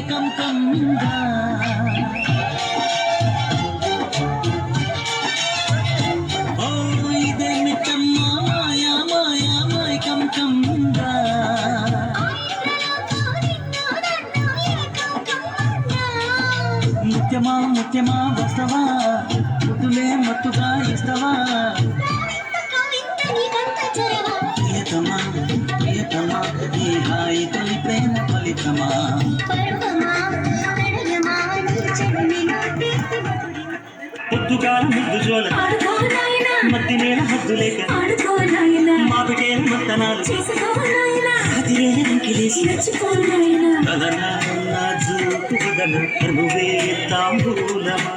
come come ఓ ఇదేమిటమ్మా మాయా మాయా మైకం కమ్మిందా ముత్యమా ముత్యమా వస్తవా ముద్దులే మత్తుగా ఇస్తవా ప్రియతమా ప్రియతమా ఈ హాయి తొలి ప్రేమ ఫలితమా పొద్దుగాల ముద్దు జోల మత్తి నేల హద్దు లేక మాపిటే మత్తనాలు అతిరేన వెంకిలేసి కలనా నా జూపు నువ్వే తాంబూలమా